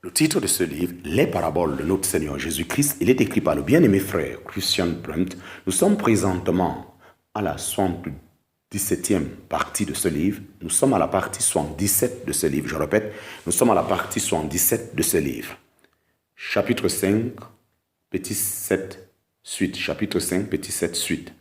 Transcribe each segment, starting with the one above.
Le titre de ce livre, Les paraboles de notre Seigneur Jésus-Christ, il est écrit par le bien-aimé frère Christian Brent. Nous sommes présentement à la 77e partie de ce livre. Nous sommes à la partie 77 de ce livre. Je répète, nous sommes à la partie 77 de ce livre. Chapitre 5, petit 7, suite. Chapitre 5, petit 7, suite.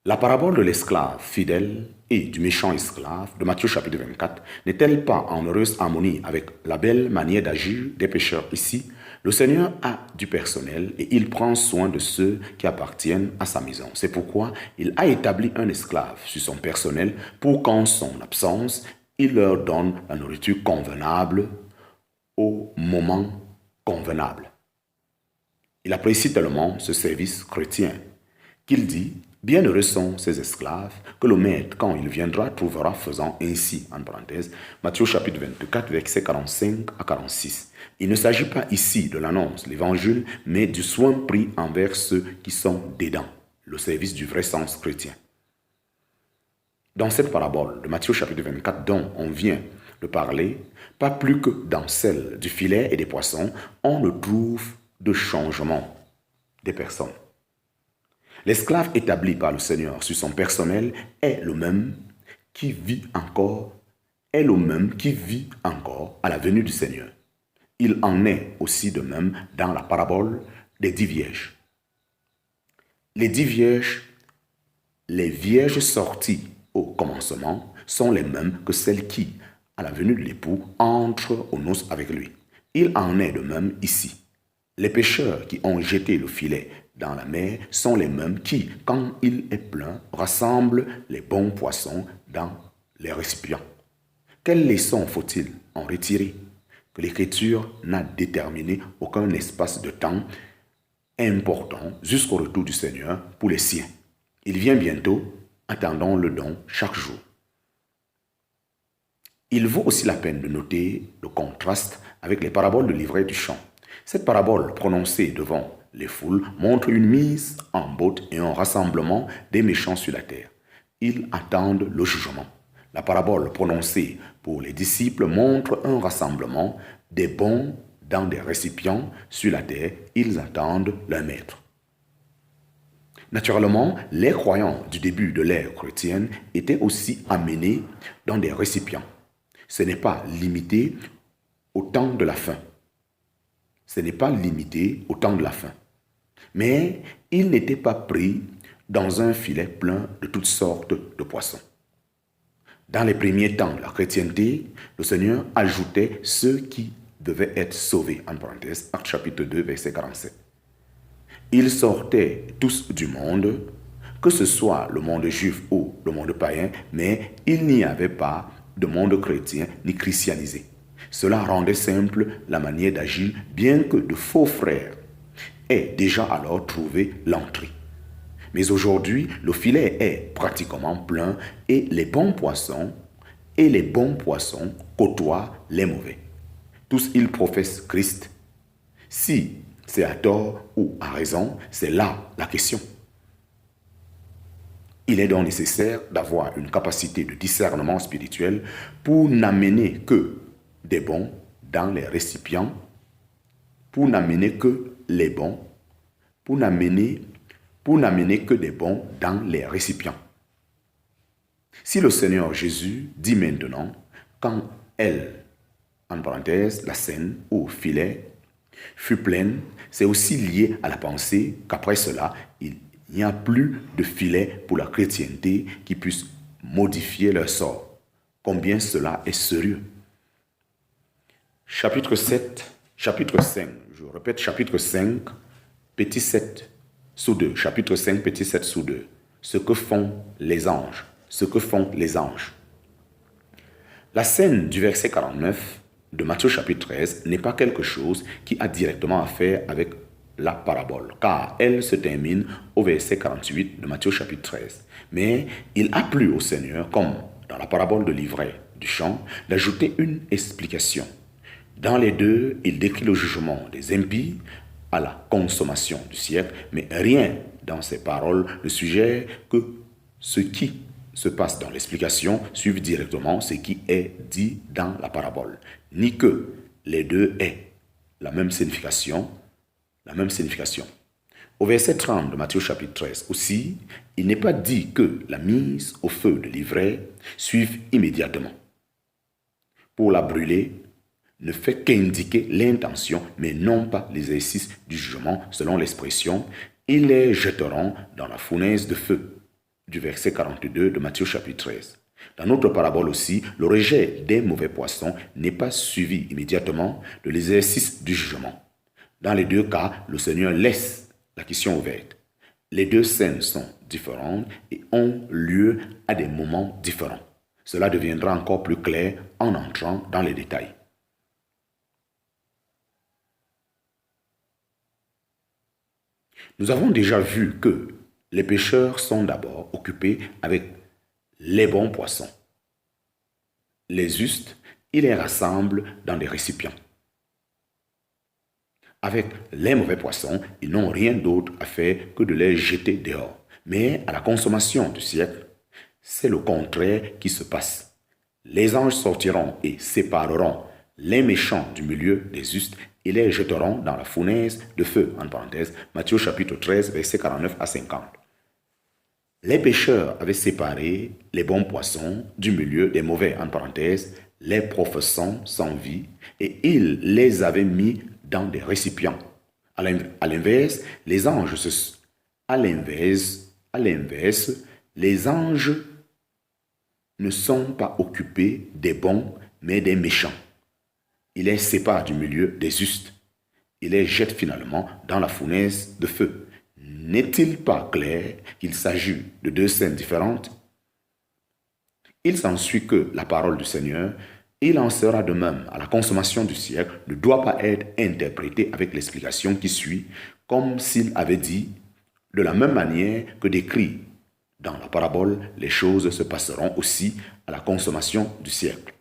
La parabole de l'esclave fidèle et du méchant esclave de Matthieu chapitre 24 n'est-elle pas en heureuse harmonie avec la belle manière d'agir des pécheurs ici? Le Seigneur a du personnel et il prend soin de ceux qui appartiennent à sa maison. C'est pourquoi il a établi un esclave sur son personnel pour qu'en son absence, il leur donne la nourriture convenable au moment convenable. Il apprécie tellement ce service chrétien qu'il dit: bienheureux sont ces esclaves que le maître, quand il viendra, trouvera faisant ainsi, en parenthèse, Matthieu chapitre 24, versets 45 à 46. Il ne s'agit pas ici de l'annonce, l'évangile, mais du soin pris envers ceux qui sont dedans, le service du vrai sens chrétien. Dans cette parabole de Matthieu chapitre 24 dont on vient de parler, pas plus que dans celle du filet et des poissons, on ne trouve de changement des personnes. L'esclave établi par le Seigneur sur son personnel est le même qui vit encore à la venue du Seigneur. Il en est aussi de même dans la parabole des 10 vierges. Les 10 vierges, les vierges sorties au commencement, sont les mêmes que celles qui, à la venue de l'époux, entrent aux noces avec lui. Il en est de même ici. Les pêcheurs qui ont jeté le filet dans la mer sont les mêmes qui, quand il est plein, rassemblent les bons poissons dans les récipients. Quelle leçon faut-il en retirer? Que l'Écriture n'a déterminé aucun espace de temps important jusqu'au retour du Seigneur pour les siens. Il vient bientôt, attendons le don chaque jour. Il vaut aussi la peine de noter le contraste avec les paraboles de l'ivraie du champ. Cette parabole prononcée devant les foules montre une mise en botte et un rassemblement des méchants sur la terre. Ils attendent le jugement. La parabole prononcée pour les disciples montre un rassemblement des bons dans des récipients sur la terre. Ils attendent leur maître. Naturellement, les croyants du début de l'ère chrétienne étaient aussi amenés dans des récipients. Ce n'est pas limité au temps de la fin. Mais ils n'étaient pas pris dans un filet plein de toutes sortes de poissons. Dans les premiers temps de la chrétienté, le Seigneur ajoutait ceux qui devaient être sauvés, en parenthèse, Actes chapitre 2, verset 47. Ils sortaient tous du monde, que ce soit le monde juif ou le monde païen, mais il n'y avait pas de monde chrétien ni christianisé. Cela rendait simple la manière d'agir, bien que de faux frères aient déjà alors trouvé l'entrée. Mais aujourd'hui, le filet est pratiquement plein et les bons poissons côtoient les mauvais. Tous ils professent Christ. Si c'est à tort ou à raison, c'est là la question. Il est donc nécessaire d'avoir une capacité de discernement spirituel pour n'amener que des bons dans les récipients, pour n'amener que des bons dans les récipients. Si le Seigneur Jésus dit maintenant, quand elle, en parenthèse, la scène au filet, fut pleine, c'est aussi lié à la pensée qu'après cela, il n'y a plus de filet pour la chrétienté qui puisse modifier leur sort. Combien cela est sérieux. Chapitre 5, je répète, chapitre 5, petit 7 sous 2, chapitre 5, petit 7 sous 2, ce que font les anges. La scène du verset 49 de Matthieu chapitre 13 n'est pas quelque chose qui a directement à faire avec la parabole, car elle se termine au verset 48 de Matthieu chapitre 13. Mais il a plu au Seigneur, comme dans la parabole de l'ivraie du champ, d'ajouter une explication. Dans les deux, il décrit le jugement des impies à la consommation du siècle, mais rien dans ses paroles ne suggère que ce qui se passe dans l'explication suivent directement ce qui est dit dans la parabole, ni que les deux aient la même signification. Au verset 30 de Matthieu chapitre 13 aussi, il n'est pas dit que la mise au feu de l'ivraie suive immédiatement. Pour la brûler, ne fait qu'indiquer l'intention, mais non pas l'exercice du jugement, selon l'expression « ils les jetteront dans la fournaise de feu » du verset 42 de Matthieu chapitre 13. Dans notre parabole aussi, le rejet des mauvais poissons n'est pas suivi immédiatement de l'exercice du jugement. Dans les deux cas, le Seigneur laisse la question ouverte. Les deux scènes sont différentes et ont lieu à des moments différents. Cela deviendra encore plus clair en entrant dans les détails. Nous avons déjà vu que les pêcheurs sont d'abord occupés avec les bons poissons. Les justes, ils les rassemblent dans des récipients. Avec les mauvais poissons, ils n'ont rien d'autre à faire que de les jeter dehors. Mais à la consommation du siècle, c'est le contraire qui se passe. Les anges sortiront et sépareront les méchants du milieu des justes et les jetteront dans la fournaise de feu, en parenthèse, Matthieu chapitre 13, versets 49 à 50. Les pêcheurs avaient séparé les bons poissons du milieu des mauvais, en parenthèse, les professants sans vie, et ils les avaient mis dans des récipients. À l'inverse, les anges ne sont pas occupés des bons, mais des méchants. Ils les séparent du milieu des justes. Ils les jettent finalement dans la fournaise de feu. N'est-il pas clair qu'il s'agit de deux scènes différentes? Il s'ensuit que la parole du Seigneur, il en sera de même à la consommation du siècle, ne doit pas être interprétée avec l'explication qui suit, comme s'il avait dit, de la même manière que décrit dans la parabole, les choses se passeront aussi à la consommation du siècle.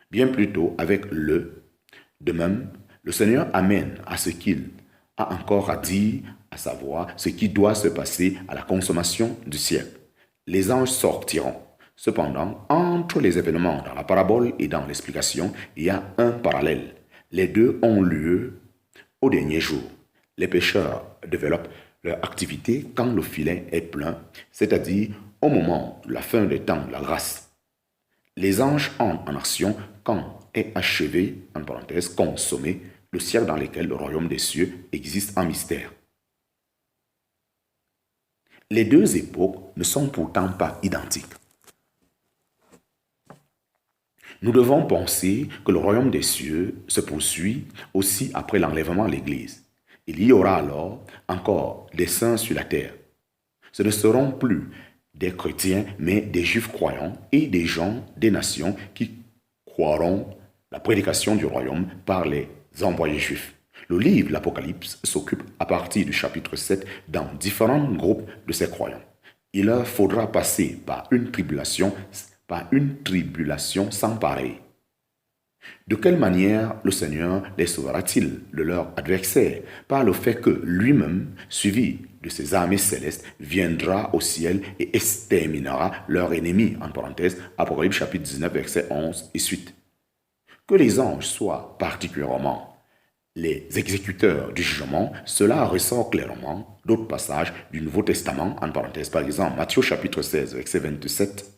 Bien plutôt avec de même, le Seigneur amène à ce qu'il a encore à dire, à savoir ce qui doit se passer à la consommation du siècle. Les anges sortiront. Cependant, entre les événements dans la parabole et dans l'explication, il y a un parallèle. Les deux ont lieu au dernier jour. Les pêcheurs développent leur activité quand le filet est plein, c'est-à-dire au moment de la fin des temps de la grâce. Les anges entrent en action quand est achevé, en parenthèse, consommé, le siècle dans lequel le royaume des cieux existe en mystère. Les deux époques ne sont pourtant pas identiques. Nous devons penser que le royaume des cieux se poursuit aussi après l'enlèvement de l'Église. Il y aura alors encore des saints sur la terre. Ce ne seront plus des chrétiens, mais des juifs croyants et des gens des nations qui croiront la prédication du royaume par les envoyés juifs. Le livre de l'Apocalypse s'occupe à partir du chapitre 7 dans différents groupes de ces croyants. Il leur faudra passer par une tribulation sans pareille. De quelle manière le Seigneur les sauvera-t-il de leurs adversaires? Par le fait que lui-même, suivi de ses armées célestes, viendra au ciel et exterminera leurs ennemis, en parenthèse, Apocalypse chapitre 19, verset 11 et suite. Que les anges soient particulièrement les exécuteurs du jugement, cela ressort clairement d'autres passages du Nouveau Testament, en parenthèse, par exemple, Matthieu chapitre 16, verset 27,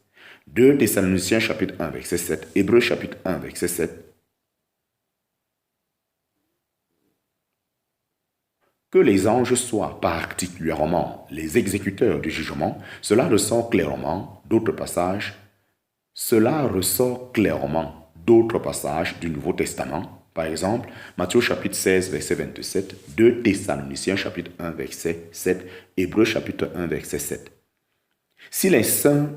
2 Thessaloniciens chapitre 1, verset 7, Hébreux chapitre 1, verset 7. Que les anges soient particulièrement les exécuteurs du jugement, cela ressort clairement d'autres passages. Cela ressort clairement d'autres passages du Nouveau Testament. Par exemple, Matthieu chapitre 16, verset 27, 2 Thessaloniciens chapitre 1, verset 7, Hébreux chapitre 1, verset 7. Si les saints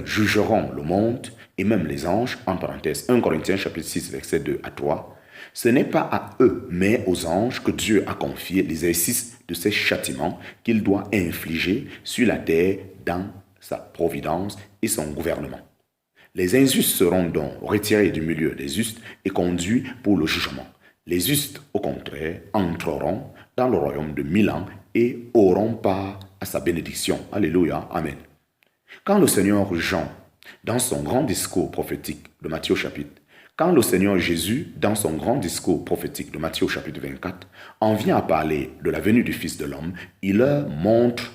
jugeront le monde et même les anges, en parenthèse 1 Corinthiens chapitre 6 verset 2 à 3, ce n'est pas à eux mais aux anges que Dieu a confié l'exercice de ces châtiments qu'il doit infliger sur la terre dans sa providence et son gouvernement. Les injustes seront donc retirés du milieu des justes et conduits pour le jugement. Les justes, au contraire, entreront dans le royaume de 1000 ans et auront part à sa bénédiction. Alléluia, Amen. Quand le Seigneur Jean, dans son grand discours prophétique de Matthieu chapitre, quand le Seigneur Jésus, dans son grand discours prophétique de Matthieu chapitre 24, en vient à parler de la venue du Fils de l'homme, il leur montre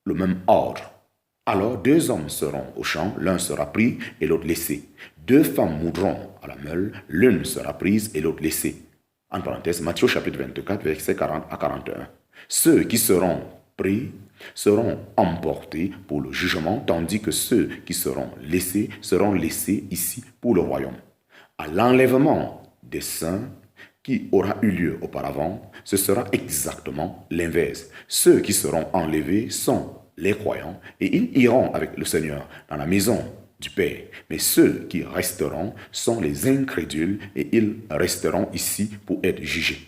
le même ordre. Alors 2 hommes seront au champ, l'un sera pris et l'autre laissé. 2 femmes moudront à la meule, l'une sera prise et l'autre laissée. En parenthèse, Matthieu chapitre 24, versets 40 à 41. Ceux qui seront pris seront emportés pour le jugement, tandis que ceux qui seront laissés ici pour le royaume. À l'enlèvement des saints qui aura eu lieu auparavant, ce sera exactement l'inverse. Ceux qui seront enlevés sont les croyants et ils iront avec le Seigneur dans la maison du Père. Mais ceux qui resteront sont les incrédules et ils resteront ici pour être jugés.